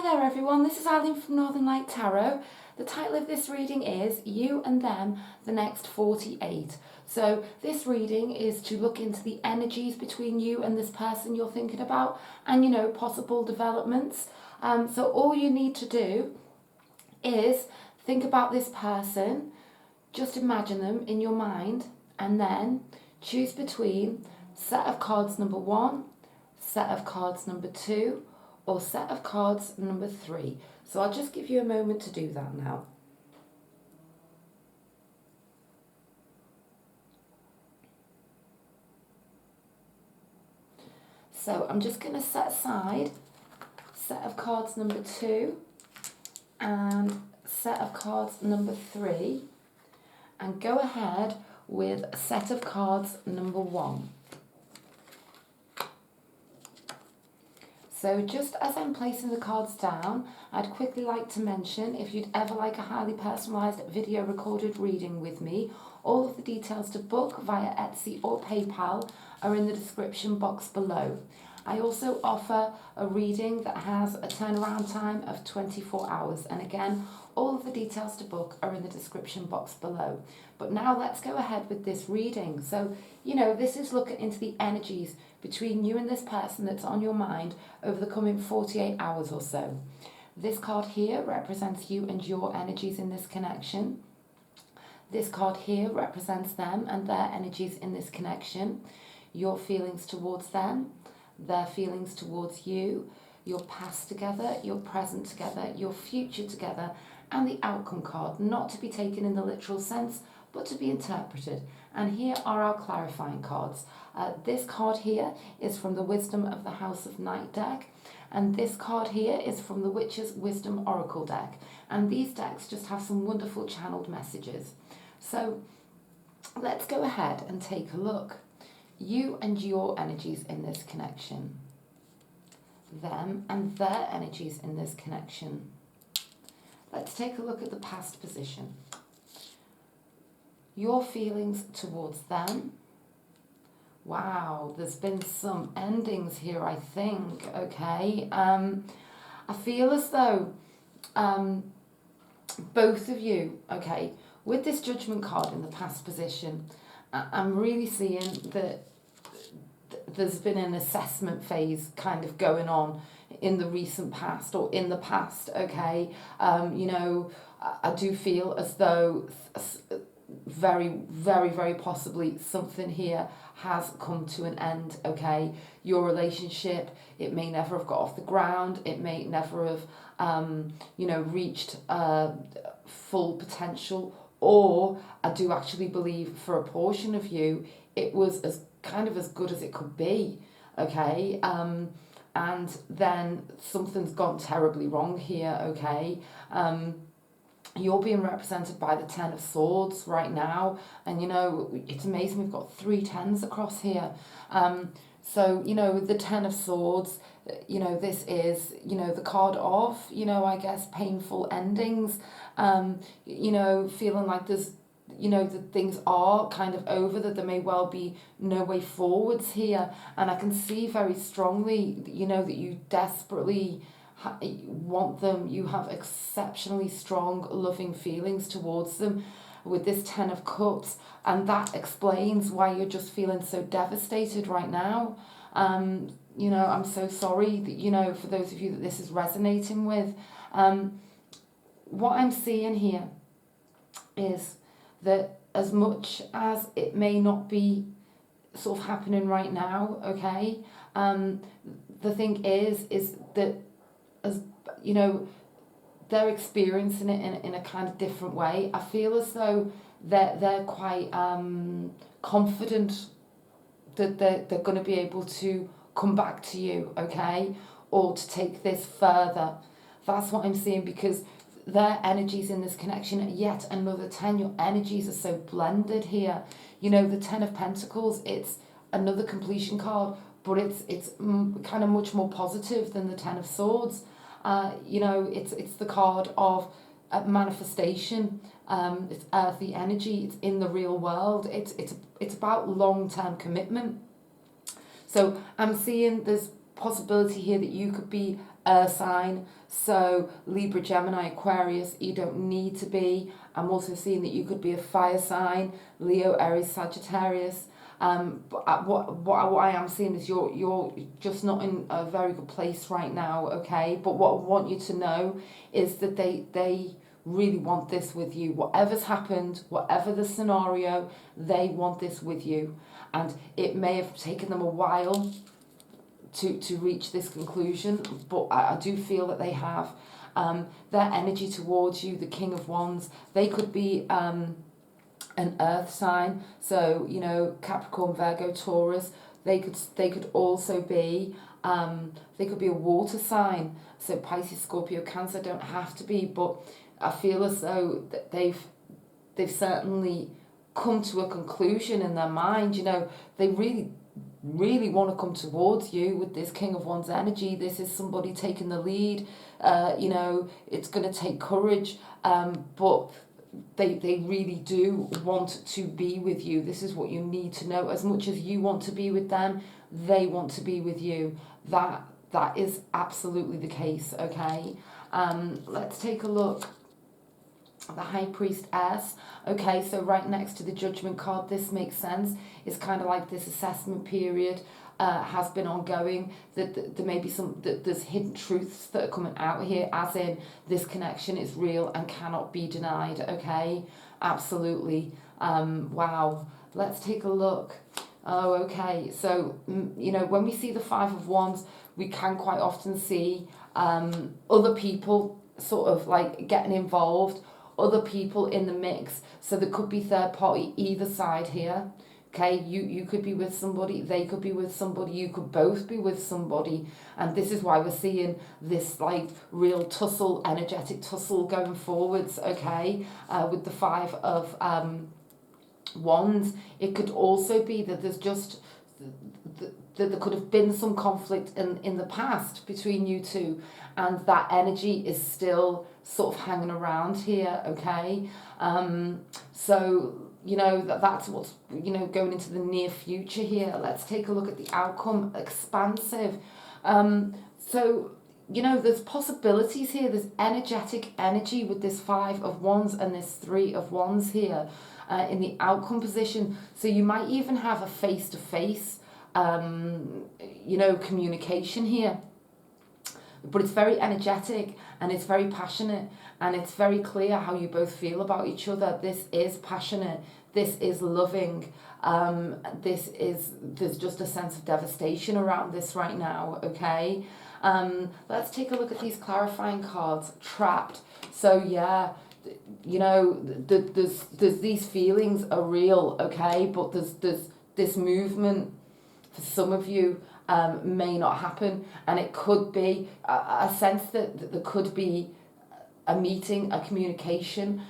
there everyone, this is Eileen from Northern Light Tarot. The title of this reading is You and Them, the Next 48. So this reading is to look into the energies between you and this person you're thinking about and, possible developments. So all you need to do is think about this person, just imagine them in your mind, and then choose between set of cards number 1, set of cards number 2, or set of cards number 3. So I'll just give you a moment to do that now. So I'm just going to set aside set of cards number 2 and set of cards number 3 and go ahead with set of cards number 1. So just as I'm placing the cards down, I'd quickly like to mention, if you'd ever like a highly personalised video recorded reading with me, all of the details to book via Etsy or PayPal are in the description box below. I also offer a reading that has a turnaround time of 24 hours, and again, all of the details to book are in the description box below. But now let's go ahead with this reading. So, this is looking into the energies between you and this person that's on your mind over the coming 48 hours or so. This card here represents you and your energies in this connection. This card here represents them and their energies in this connection. Your feelings towards them, their feelings towards you, your past together, your present together, your future together, and the outcome card, not to be taken in the literal sense, but to be interpreted. And here are our clarifying cards. This card here is from the Wisdom of the House of Night deck, and this card here is from the Witch's Wisdom Oracle deck. And these decks just have some wonderful channeled messages. So let's go ahead and take a look. You and your energies in this connection. Them and their energies in this connection. Let's take a look at the past position. Your feelings towards them. Wow, there's been some endings here, I think, okay. I feel as though both of you, okay, with this Judgment card in the past position, I'm really seeing that there's been an assessment phase kind of going on in the recent past or in the past, okay. I do feel as though very, very, very possibly something here has come to an end, okay. Your relationship, it may never have got off the ground, it may never have reached full potential, or I do actually believe for a portion of you it was as good as it could be, okay. And then something's gone terribly wrong here, okay. You're being represented by the Ten of Swords right now, and it's amazing we've got 3 tens across here. So the Ten of Swords, this is the card of I guess painful endings, feeling like there's that things are kind of over, that there may well be no way forwards here. And I can see very strongly that you desperately want them, you have exceptionally strong loving feelings towards them with this Ten of Cups, and that explains why you're just feeling so devastated right now. I'm so sorry that for those of you that this is resonating with. What I'm seeing here is that as much as it may not be sort of happening right now, okay, the thing is that as they're experiencing it in a kind of different way. I feel as though they're quite confident that they're going to be able to come back to you, okay, or to take this further. That's what I'm seeing, because their energies in this connection, yet another 10, your energies are so blended here. The Ten of Pentacles, it's another completion card, but it's kind of much more positive than the Ten of Swords. It's the card of manifestation. It's earthy energy. It's in the real world. It's about long-term commitment. So I'm seeing there's possibility here that you could be Earth sign. So Libra, Gemini, Aquarius, you don't need to be. I'm also seeing that you could be a fire sign, Leo, Aries, Sagittarius. But what I am seeing is you're just not in a very good place right now, okay? But what I want you to know is that they really want this with you. Whatever's happened, whatever the scenario, they want this with you. And it may have taken them a while to reach this conclusion, but I do feel that they have. Their energy towards you, the King of Wands, they could be an earth sign, so you know, Capricorn, Virgo, Taurus. They could also be they could be a water sign, so Pisces, Scorpio, Cancer. Don't have to be, but I feel as though that they've certainly come to a conclusion in their mind. You know, they really want to come towards you with this King of Wands energy. This is somebody taking the lead. You know, it's going to take courage, but they really do want to be with you. This is what you need to know. As much as you want to be with them, they want to be with you. That is absolutely the case, okay? Let's take a look. The High Priestess. Okay, so right next to the Judgment card, this makes sense. It's kind of like this assessment period has been ongoing. That there may be there's hidden truths that are coming out here, as in this connection is real and cannot be denied. Okay, absolutely. Wow. Let's take a look. Oh, okay. So you know, when we see the Five of Wands, we can quite often see other people sort of like getting involved, other people in the mix. So there could be third party either side here. Okay, you could be with somebody, they could be with somebody, you could both be with somebody. And this is why we're seeing this like real tussle, energetic tussle going forwards, okay, with the Five of Wands. It could also be that there's just that there could have been some conflict in the past between you two, and that energy is still sort of hanging around here, okay? So you know that's what's, you know, going into the near future here. Let's take a look at the outcome. Expansive. So you know, there's possibilities here. There's energetic energy with this Five of Wands and this Three of Wands here in the outcome position. So you might even have a face-to-face you know, communication here, but it's very energetic and it's very passionate, and it's very clear how you both feel about each other. This is passionate, this is loving, there's just a sense of devastation around this right now, okay? Let's take a look at these clarifying cards. Trapped. So yeah, you know, there's these feelings are real, okay, but there's this movement for some of you may not happen, and it could be a sense that there could be a meeting, a communication,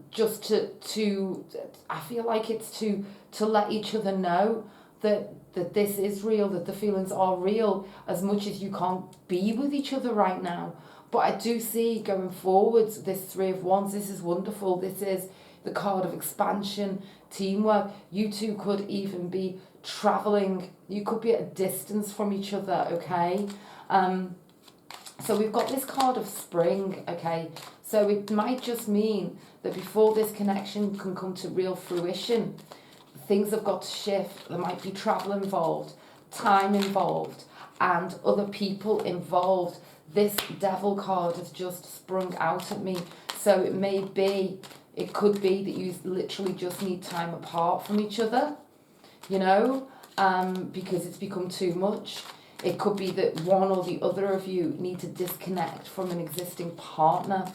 just to I feel like it's to let each other know that this is real, that the feelings are real, as much as you can't be with each other right now. But I do see going forwards, this Three of Wands, this is wonderful. This is the card of expansion, teamwork. You two could even be traveling. You could be at a distance from each other, okay? So we've got this card of spring, okay? So it might just mean that before this connection can come to real fruition, things have got to shift. There might be travel involved, time involved, and other people involved. This Devil card has just sprung out at me. So it could be that you literally just need time apart from each other, you know, because it's become too much. It could be that one or the other of you need to disconnect from an existing partner,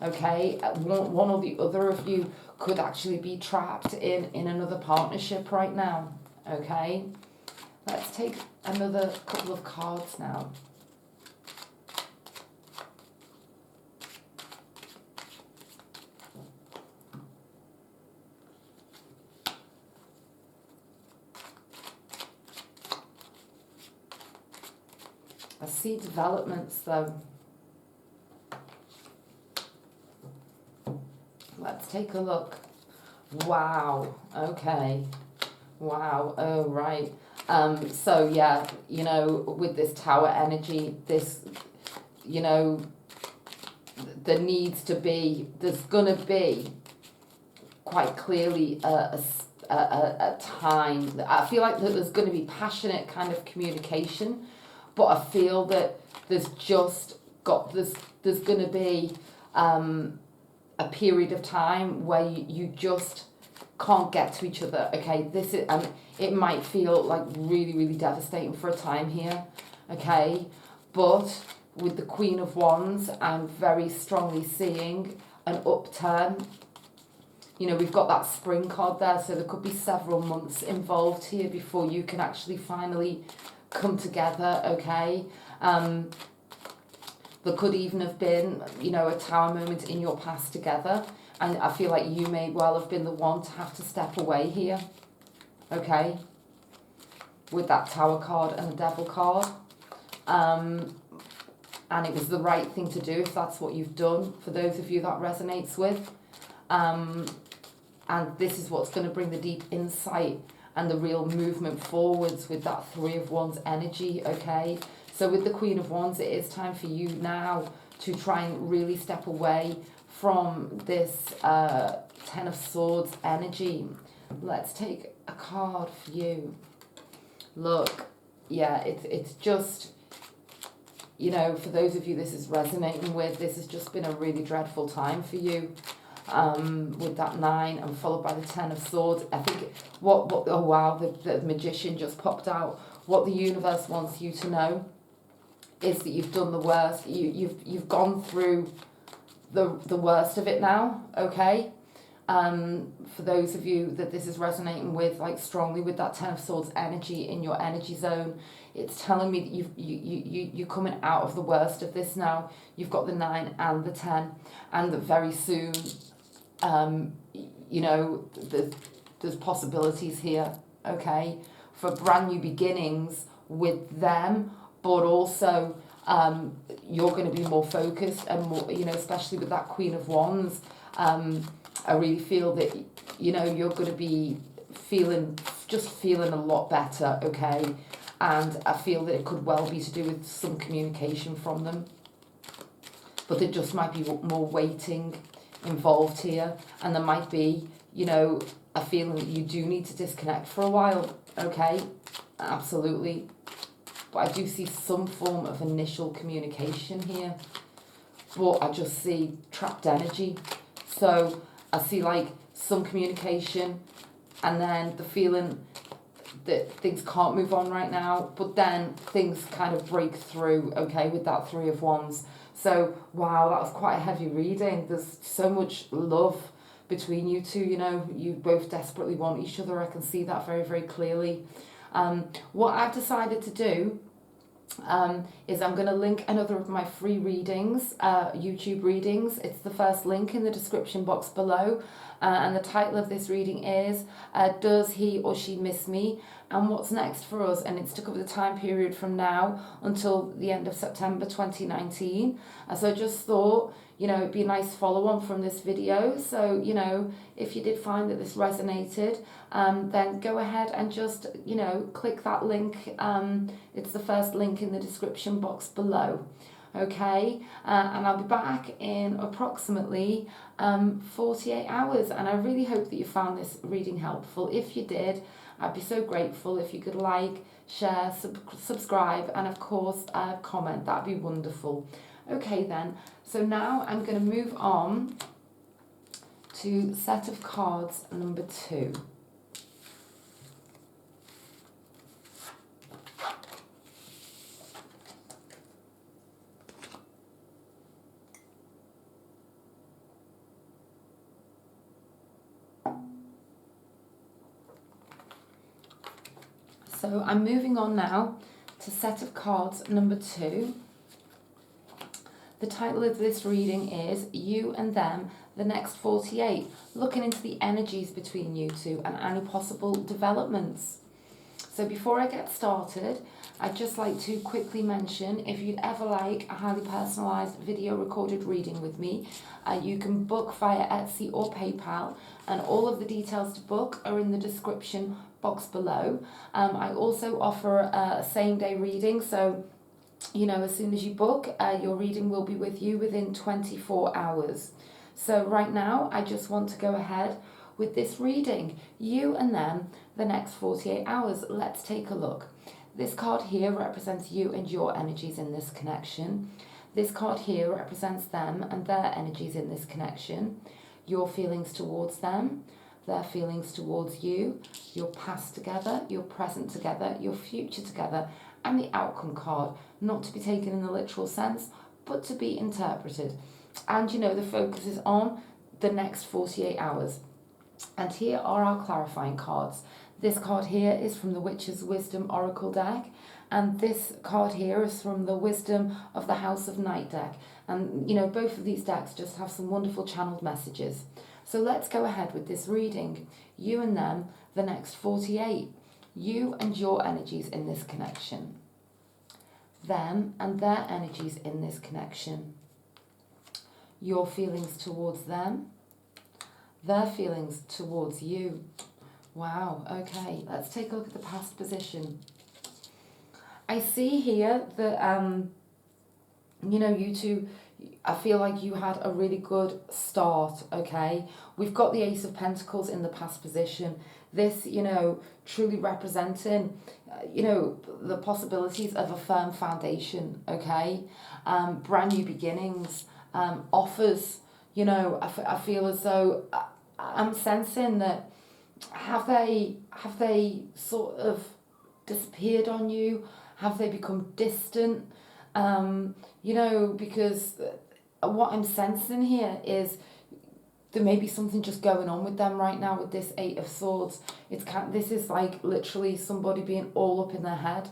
okay? One or the other of you could actually be trapped in another partnership right now, okay? Let's take another couple of cards now. I see developments though. Let's take a look. Wow. Okay. Wow. Oh, right. So yeah, you know, with this Tower energy, this you know, there's going to be quite clearly a time. I feel like that there's going to be passionate kind of communication, but I feel that there's going to be a period of time where you just can't get to each other. Okay, and it might feel like really, really devastating for a time here. Okay, but with the Queen of Wands, I'm very strongly seeing an upturn. You know, we've got that spring card there, so there could be several months involved here before you can actually finally come together, okay? There could even have been, you know, a tower moment in your past together, and I feel like you may well have been the one to have to step away here, okay? With that tower card and the devil card. And it was the right thing to do if that's what you've done, for those of you that resonates with. And this is what's going to bring the deep insight and the real movement forwards with that Three of Wands energy, okay? So with the Queen of Wands, it is time for you now to try and really step away from this Ten of Swords energy. Let's take a card for you. Look, yeah, it's just, you know, for those of you this is resonating with, this has just been a really dreadful time for you. With that 9 and followed by the 10 of Swords. I think oh wow, the Magician just popped out. What the universe wants you to know is that you've done the worst. You've gone through the worst of it now, okay? For those of you that this is resonating with, like strongly with that 10 of Swords energy in your energy zone, it's telling me that you're coming out of the worst of this now. You've got the 9 and the 10, and that very soon, you know, there's possibilities here, okay, for brand new beginnings with them, but also you're going to be more focused and more, you know, especially with that Queen of Wands. I really feel that, you know, you're going to be feeling a lot better, okay? And I feel that it could well be to do with some communication from them. But there just might be more waiting involved here. And there might be, you know, a feeling that you do need to disconnect for a while, okay? Absolutely. But I do see some form of initial communication here. But I just see trapped energy. So I see like some communication and then the feeling that things can't move on right now, but then things kind of break through, okay, with that Three of Wands. So, wow, that was quite a heavy reading. There's so much love between you two, you know, you both desperately want each other. I can see that very, very clearly. What I've decided to do is I'm going to link another of my free readings, YouTube readings. It's the first link in the description box below. And the title of this reading is Does He or She Miss Me? And What's Next for Us? And it's to cover the time period from now until the end of September 2019. So I just thought, you know, it'd be a nice follow on from this video. So, you know, if you did find that this resonated, then go ahead and just, you know, click that link. It's the first link in the description box below. Okay, and I'll be back in approximately 48 hours, and I really hope that you found this reading helpful. If you did, I'd be so grateful if you could like, share, subscribe, and of course comment. That'd be wonderful. Okay then, so now I'm going to move on to set of cards number 2. So I'm moving on now to set of cards number 2. The title of this reading is You and Them, the Next 48, looking into the energies between you two and any possible developments. So before I get started, I'd just like to quickly mention, if you'd ever like a highly personalised video recorded reading with me, you can book via Etsy or PayPal, and all of the details to book are in the description box below. I also offer a same-day reading, so you know, as soon as you book, your reading will be with you within 24 hours. So right now, I just want to go ahead with this reading. You and them, the next 48 hours. Let's take a look. This card here represents you and your energies in this connection. This card here represents them and their energies in this connection. Your feelings towards them, their feelings towards you, your past together, your present together, your future together, and the outcome card, not to be taken in the literal sense, but to be interpreted. And you know, the focus is on the next 48 hours. And here are our clarifying cards. This card here is from the Witch's Wisdom Oracle deck, and this card here is from the Wisdom of the House of Night deck. And you know, both of these decks just have some wonderful channeled messages. So let's go ahead with this reading. You and them, the next 48. You and your energies in this connection. Them and their energies in this connection. Your feelings towards them. Their feelings towards you. Wow, okay, let's take a look at the past position. I see here that, you know, you two, I feel like you had a really good start, okay? We've got the Ace of Pentacles in the past position. This, you know, truly representing, you know, the possibilities of a firm foundation, okay? Brand new beginnings, offers, you know, I feel as though I'm sensing that have they sort of disappeared on you? Have they become distant? You know, because what I'm sensing here is there may be something just going on with them right now with this Eight of Swords. This is like literally somebody being all up in their head,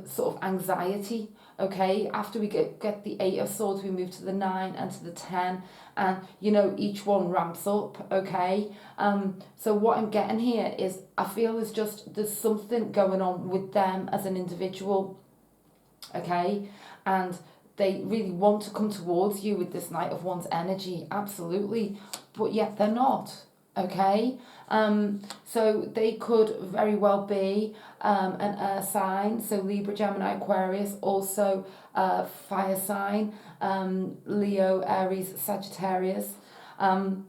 sort of anxiety. Okay, after we get the Eight of Swords, we move to the 9 and to the 10, and you know, each one ramps up. Okay, so what I'm getting here is I feel there's something going on with them as an individual. Okay, and they really want to come towards you with this Knight of Wands energy, absolutely, but yet they're not. Okay, so they could very well be an earth sign, so Libra, Gemini, Aquarius, also fire sign, Leo, Aries, Sagittarius, and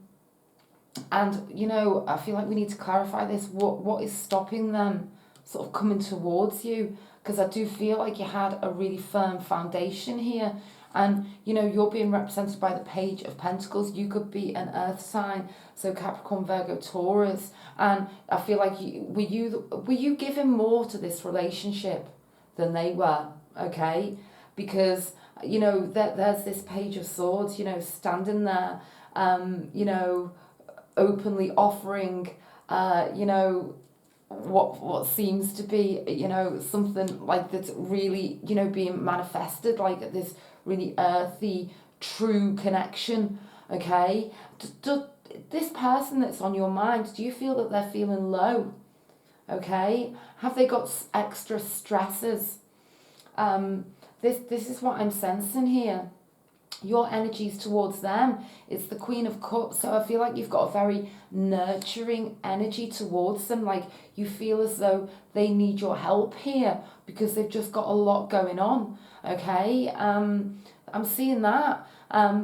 you know, I feel like we need to clarify this. What is stopping them sort of coming towards you? Because I do feel like you had a really firm foundation here. And, you know, you're being represented by the Page of Pentacles. You could be an earth sign, so Capricorn, Virgo, Taurus. And I feel like were you giving more to this relationship than they were, okay? Because, you know, there's this Page of Swords, you know, standing there, you know, openly offering, you know, what seems to be, you know, something like that's really, you know, being manifested, like this really earthy, true connection, okay? This person that's on your mind, do you feel that they're feeling low, okay? Have they got extra stresses? This is what I'm sensing here. Your energies towards them, it's the Queen of Cups, so I feel like you've got a very nurturing energy towards them, like you feel as though they need your help here because they've just got a lot going on, okay? I'm seeing that.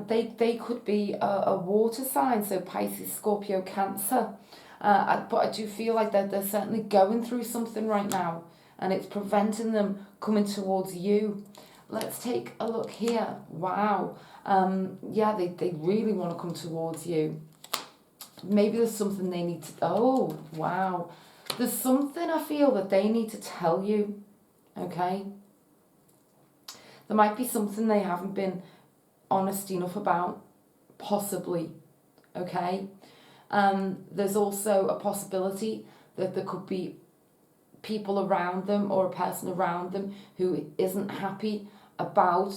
They could be a water sign, so Pisces, Scorpio, Cancer, but I do feel like they're certainly going through something right now, and it's preventing them coming towards you. Let's take a look here. Wow. Yeah, they really want to come towards you. Maybe there's something they need to... Oh, wow. There's something I feel that they need to tell you, okay? There might be something they haven't been honest enough about, possibly, okay? There's also a possibility that there could be people around them or a person around them who isn't happy about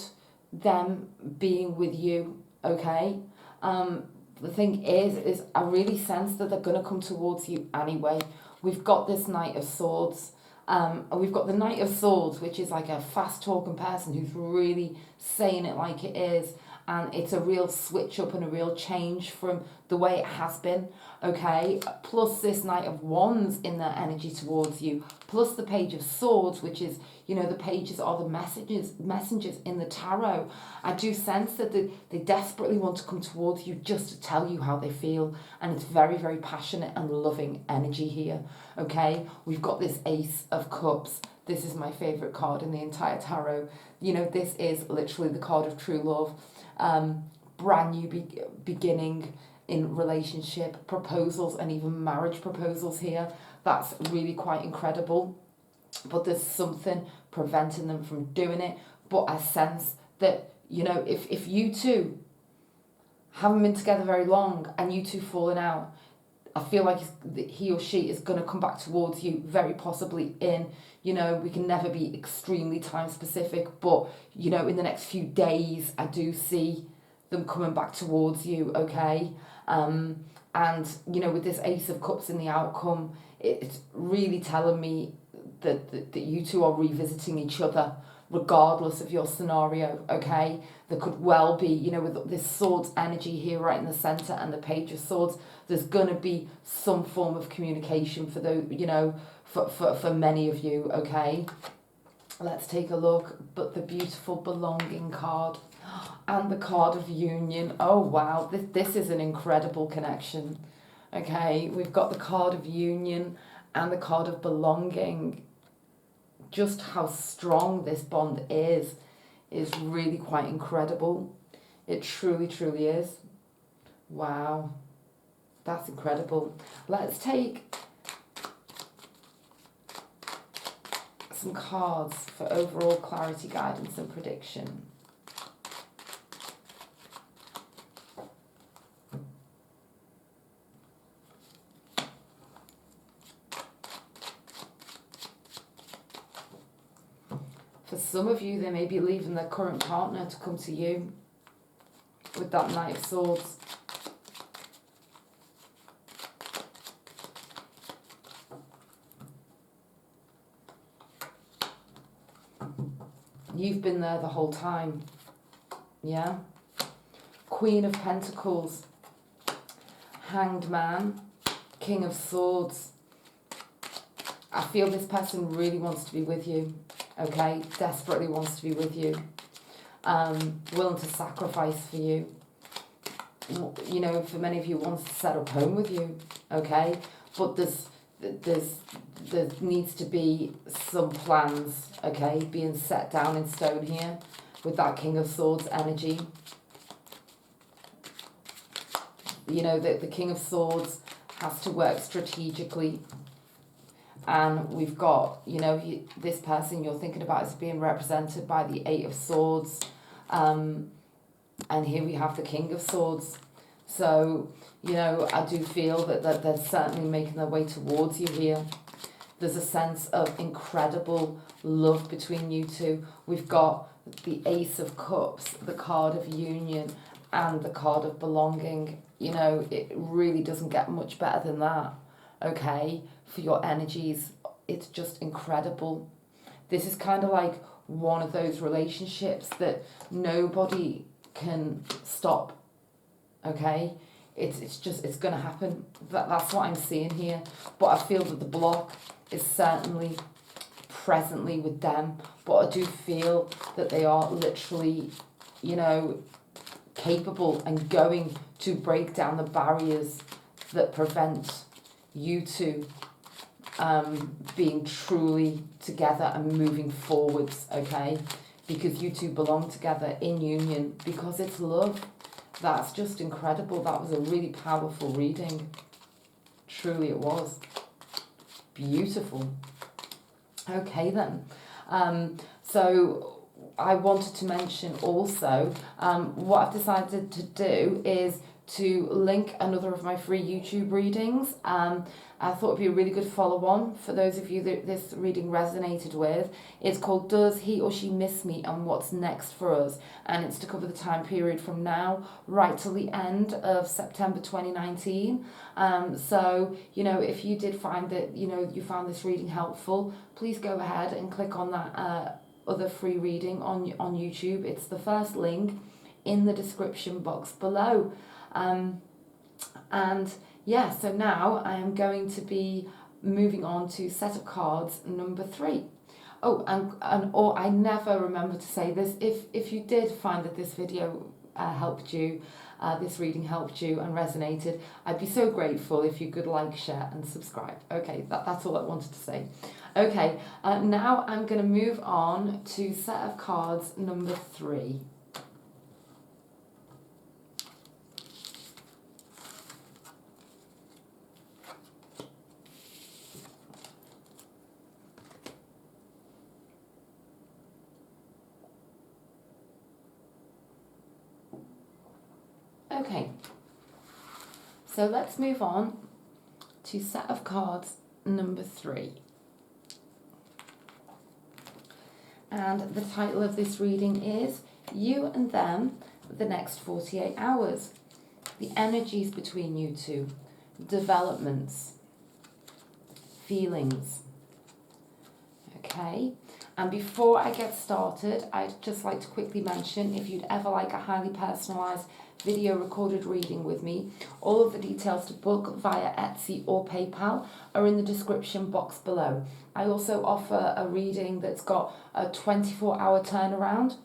them being with you, okay? The thing is I really sense that they're going to come towards you anyway. We've got this Knight of Swords, and we've got the Knight of Swords, which is like a fast-talking person who's really saying it like it is, and it's a real switch up and a real change from the way it has been, okay? Plus this Knight of Wands in their energy towards you, plus the Page of Swords, which is, you know, the pages are the messengers in the tarot. I do sense that they desperately want to come towards you just to tell you how they feel, and it's very, very passionate and loving energy here, okay? We've got this Ace of Cups. This is my favourite card in the entire tarot. You know, this is literally the card of true love, brand new beginning in relationship, proposals, and even marriage proposals here. That's really quite incredible. But there's something preventing them from doing it. But I sense that, you know, if you two haven't been together very long and you two falling out, I feel like he or she is going to come back towards you, very possibly in, you know, we can never be extremely time specific, but, you know, in the next few days, I do see them coming back towards you, okay? And, you know, with this Ace of Cups in the outcome, it's really telling me that you two are revisiting each other, regardless of your scenario, okay? There could well be, you know, with this Swords energy here right in the centre and the Page of Swords, there's going to be some form of communication for those, you know, for many of you, okay? Let's take a look. But the beautiful belonging card and the card of union. Oh, wow. This is an incredible connection, okay? We've got the card of union and the card of belonging. Just how strong this bond is really quite incredible. It truly, truly is. Wow. That's incredible. Let's take some cards for overall clarity, guidance, and prediction. For some of you, they may be leaving their current partner to come to you with that Knight of Swords. You've been there the whole time, yeah? Queen of Pentacles, Hanged Man, King of Swords. I feel this person really wants to be with you, okay? Desperately wants to be with you. Willing to sacrifice for you. You know, for many of you, wants to set up home with you, okay? But there needs to be some plans, okay, being set down in stone here with that King of Swords energy. You know, the King of Swords has to work strategically. And we've got, you know, this person you're thinking about is being represented by the Eight of Swords. And here we have the King of Swords. So, you know, I do feel that they're certainly making their way towards you here. There's a sense of incredible love between you two. We've got the Ace of Cups, the card of union, and the card of belonging. You know, it really doesn't get much better than that, okay? For your energies, it's just incredible. This is kind of like one of those relationships that nobody can stop, okay? It's going to happen. That's what I'm seeing here. But I feel that the block is certainly presently with them, but I do feel that they are literally, you know, capable and going to break down the barriers that prevent you two being truly together and moving forwards, okay? Because you two belong together in union, because it's love. That's just incredible. That was a really powerful reading. Truly it was. Beautiful. Okay then. So I wanted to mention also, what I've decided to do is to link another of my free YouTube readings. I thought it'd be a really good follow-on for those of you that this reading resonated with. It's called Does He or She Miss Me and What's Next for Us? And it's to cover the time period from now right till the end of September 2019. So, you know, if you did find that, you know, you found this reading helpful, please go ahead and click on that other free reading on YouTube. It's the first link in the description box below. And yeah, so now I am going to be moving on to set of cards number 3. Oh, or I never remember to say this. If you did find that this video helped you, this reading helped you and resonated, I'd be so grateful if you could like, share and subscribe. Okay, that's all I wanted to say. Okay, now I'm going to move on to set of cards number 3. Okay, so let's move on to set of cards number 3. And the title of this reading is You and Them, the Next 48 Hours. The energies between you two, developments, feelings. Okay, and before I get started, I'd just like to quickly mention, if you'd ever like a highly personalised video recorded reading with me, all of the details to book via Etsy or PayPal are in the description box below. I also offer a reading that's got a 24-hour turnaround.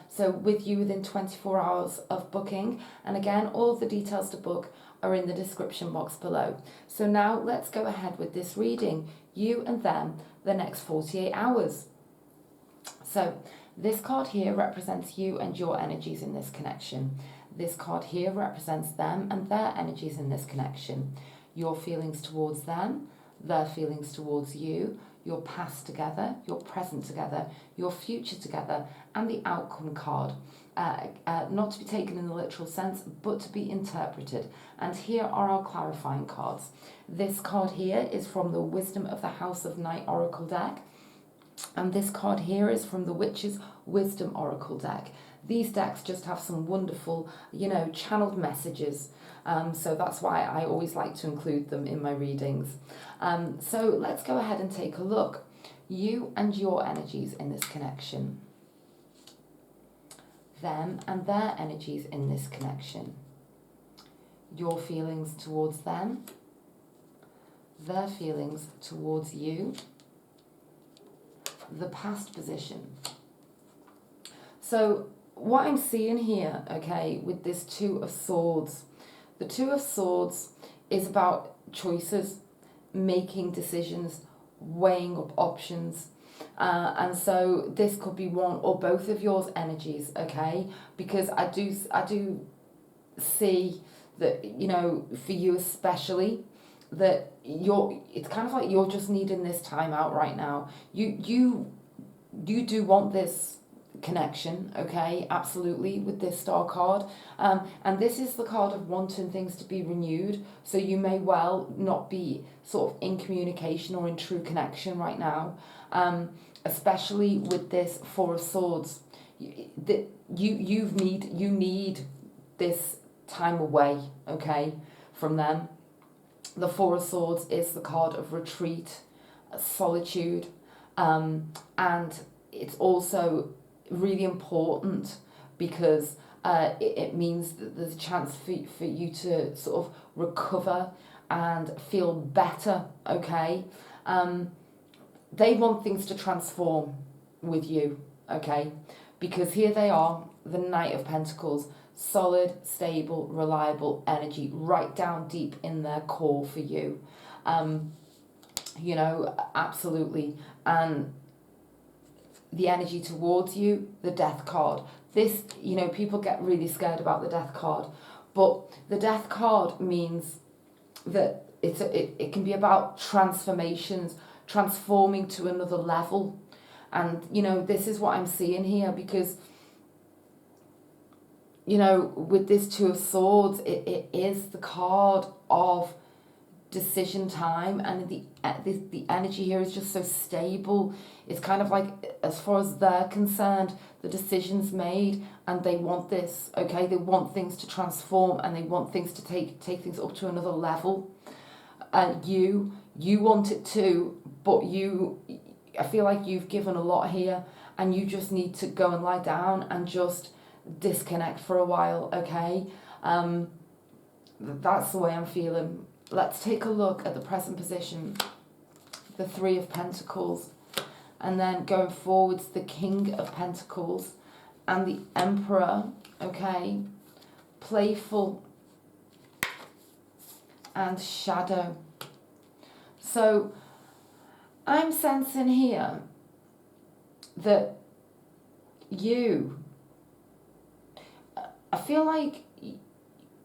So with you within 24 hours of booking, and again, all of the details to book are in the description box below. So now let's go ahead with this reading, You and Them, the Next 48 Hours. So this card here represents you and your energies in this connection. This card here represents them and their energies in this connection. Your feelings towards them, their feelings towards you, your past together, your present together, your future together, and the outcome card. Not to be taken in the literal sense, but to be interpreted. And here are our clarifying cards. This card here is from the Wisdom of the House of Night Oracle deck. And this card here is from the Witch's Wisdom Oracle deck. These decks just have some wonderful, channeled messages. So that's why I always like to include them in my readings. So let's go ahead and take a look. You and your energies in this connection. Them and their energies in this connection. Your feelings towards them. Their feelings towards you. The past position. So what I'm seeing here, okay, with this Two of Swords, the Two of Swords is about choices, making decisions, weighing up options. And so this could be one or both of yours energies, okay? Because I do see that, for you especially, that it's kind of like you're just needing this time out right now. You do want this connection, okay, absolutely, with this Star card, and this is the card of wanting things to be renewed, so you may well not be sort of in communication or in true connection right now, especially with this Four of Swords. You need this time away, okay, from them. The Four of Swords is the card of retreat, solitude, and it's also really important because it means that there's a chance for you to sort of recover and feel better, okay? They want things to transform with you, okay? Because here they are, the Knight of Pentacles, solid, stable, reliable energy right down deep in their core for you. Absolutely. And the energy towards you, the Death card. This, people get really scared about the Death card, but the Death card means that it can be about transformations, transforming to another level. And, this is what I'm seeing here, because with this Two of Swords, it is the card of decision time, and the energy here is just so stable. It's kind of like, as far as they're concerned, the decision's made, and they want this, okay? They want things to transform, and they want things to take things up to another level. You want it too, but I feel like you've given a lot here, and you just need to go and lie down and just disconnect for a while, okay? That's the way I'm feeling. let's take a look at the present position, the Three of Pentacles, and then going forwards, the King of Pentacles and the Emperor, okay? Playful and Shadow. So I'm sensing here that I feel like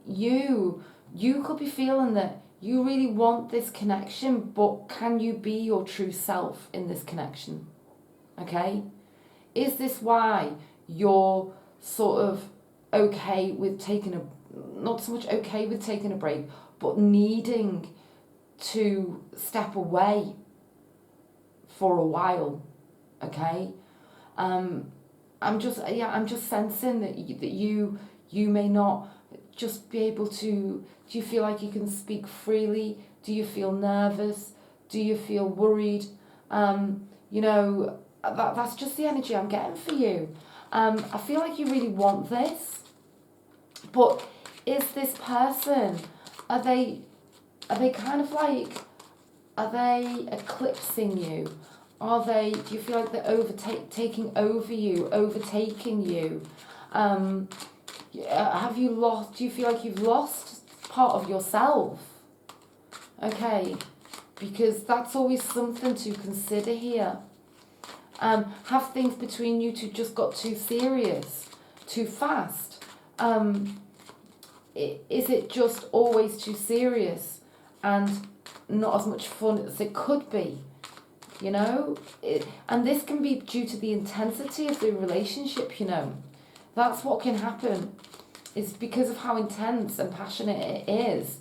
you could be feeling that you really want this connection, but can you be your true self in this connection? Okay? Is this why you're sort of okay with not so much okay with taking a break, but needing to step away for a while? Okay? I'm just sensing that you may not just be able to. Do you feel like you can speak freely? Do you feel nervous? Do you feel worried? That's just the energy I'm getting for you. I feel like you really want this, but is this person, are they kind of like, are they eclipsing you? Do you feel like they're taking over you, overtaking you? Do you feel like you've lost part of yourself? Okay, because that's always something to consider here. Have things between you two just got too serious, too fast? Is it just always too serious and not as much fun as it could be? And this can be due to the intensity of the relationship, That's what can happen. Is because of how intense and passionate it is,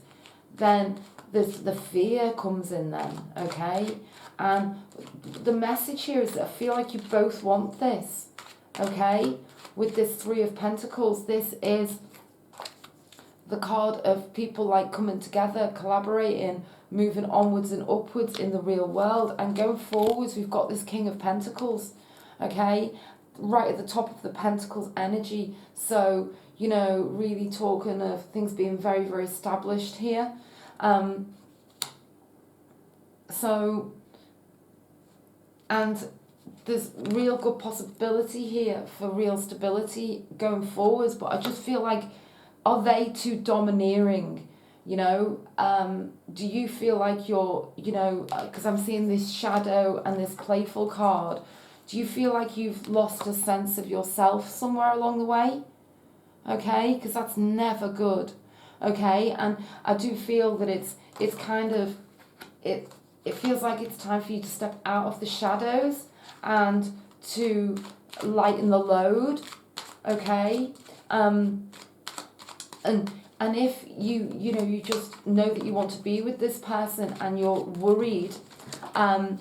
then the fear comes in then, okay? And the message here is that I feel like you both want this, okay? With this Three of Pentacles, this is the card of people like coming together, collaborating, moving onwards and upwards in the real world. And going forwards, we've got this King of Pentacles, okay? Right at the top of the Pentacles energy. So, really talking of things being very, very established here. And there's real good possibility here for real stability going forwards, but I just feel like, are they too domineering? Do you feel like you're, because I'm seeing this Shadow and this Playful card, do you feel like you've lost a sense of yourself somewhere along the way? Okay, because that's never good. Okay, and I do feel that it's kind of, it feels like it's time for you to step out of the shadows and to lighten the load. Okay, and if you just know that you want to be with this person and you're worried, then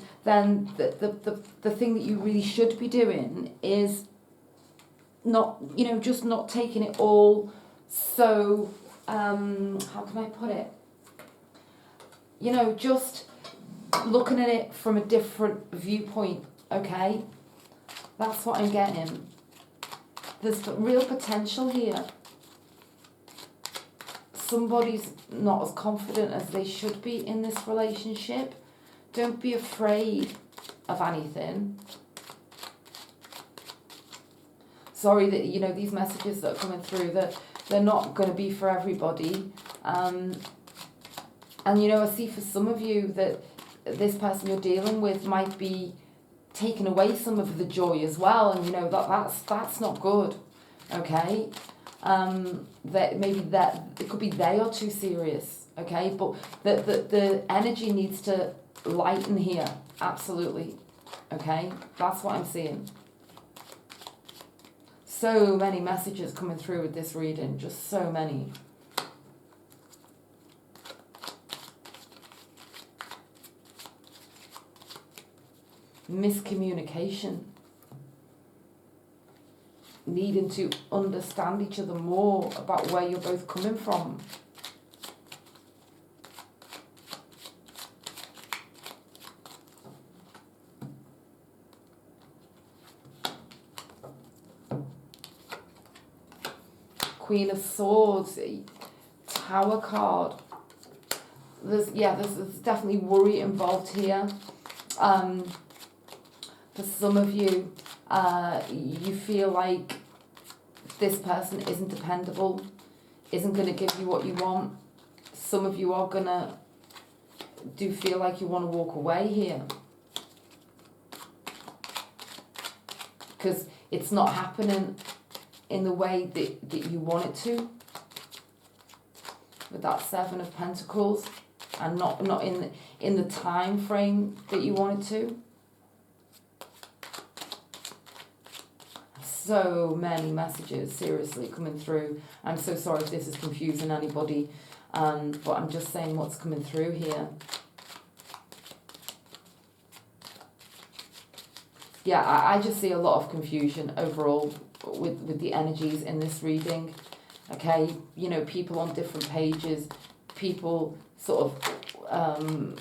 the thing that you really should be doing is not taking it all so, how can I put it? Just looking at it from a different viewpoint, okay? That's what I'm getting. There's real potential here. Somebody's not as confident as they should be in this relationship. Don't be afraid of anything. Sorry that, these messages that are coming through, that they're not going to be for everybody. And, I see for some of you that this person you're dealing with might be taking away some of the joy as well. And, that's not good, okay? That it could be they are too serious, okay? But the energy needs to lighten here, absolutely, okay? That's what I'm seeing. So many messages coming through with this reading, just so many. Miscommunication. Needing to understand each other more about where you're both coming from. Queen of Swords, Tower card. there's definitely worry involved here. For some of you, you feel like this person isn't dependable, isn't going to give you what you want. Some of you are going to feel like you want to walk away here, because it's not happening in the way that you want it to, with that Seven of Pentacles, and not in the time frame that you want it to. So many messages, seriously, coming through. I'm so sorry if this is confusing anybody, but I'm just saying what's coming through here. Yeah, I just see a lot of confusion overall with the energies in this reading. Okay, you know, people on different pages, people sort of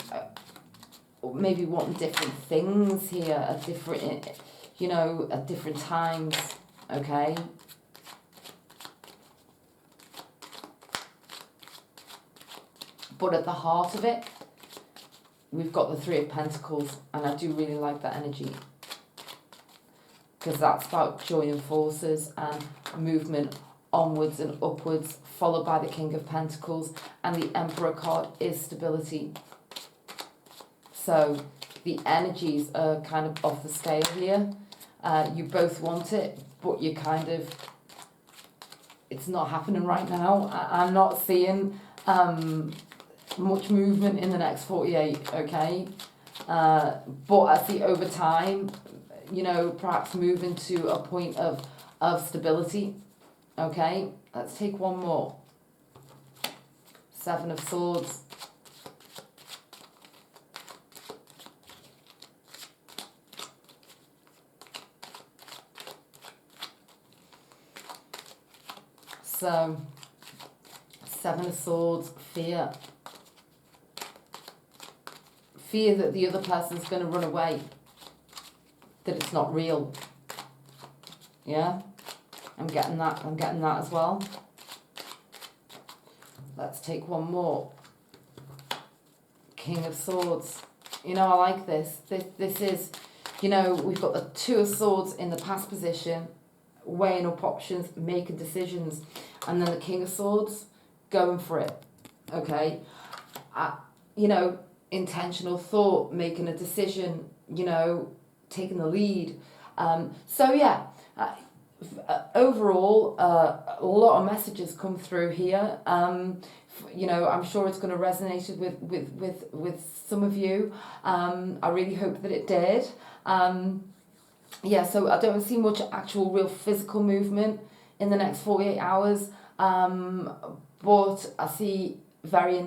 maybe wanting different things here at different, you know, at different times. Okay. But at the heart of it, we've got the Three of Pentacles, and I do really like that energy, because that's about joining forces and movement onwards and upwards, followed by the King of Pentacles, and the Emperor card is stability. So the energies are kind of off the scale here. You both want it, but you kind of, it's not happening right now. I'm not seeing much movement in the next 48, okay? But I see over time, you know, perhaps moving to a point of stability. Okay, let's take one more. Seven of Swords. So, Seven of Swords, fear. Fear that the other person's going to run away, that it's not real. Yeah, I'm getting that as well. Let's take one more. King of Swords. You know, I like this. This is, you know, we've got the Two of Swords in the past position, weighing up options, making decisions, and then the King of Swords, going for it. Okay, you know, intentional thought, making a decision, you know, taking the lead. So yeah, overall, a lot of messages come through here. You know, I'm sure it's going to resonate with some of you. I really hope that it did. Yeah, so I don't see much actual real physical movement in the next 48 hours. But I see very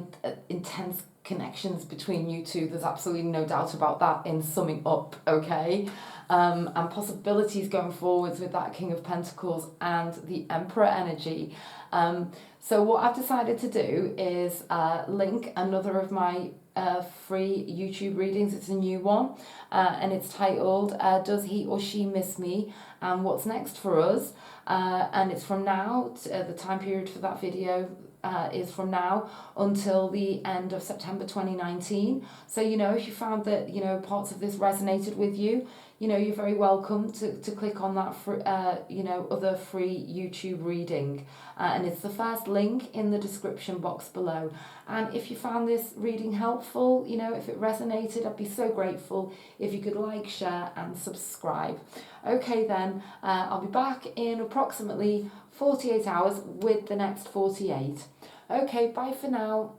intense connections between you two. There's absolutely no doubt about that in summing up, okay? And possibilities going forwards with that King of Pentacles and the Emperor energy. So what I've decided to do is link another of my free YouTube readings. It's a new one, and it's titled Does He or She Miss Me, and What's Next for Us? And it's from now, the time period for that video is from now until the end of September 2019. So, you know, if you found that, you know, parts of this resonated with you, you know, you're very welcome to click on that for, you know, other free YouTube reading. And it's the first link in the description box below. And if you found this reading helpful, you know, if it resonated, I'd be so grateful if you could like, share and subscribe. Okay then, I'll be back in approximately 48 hours with the next 48. Okay, bye for now.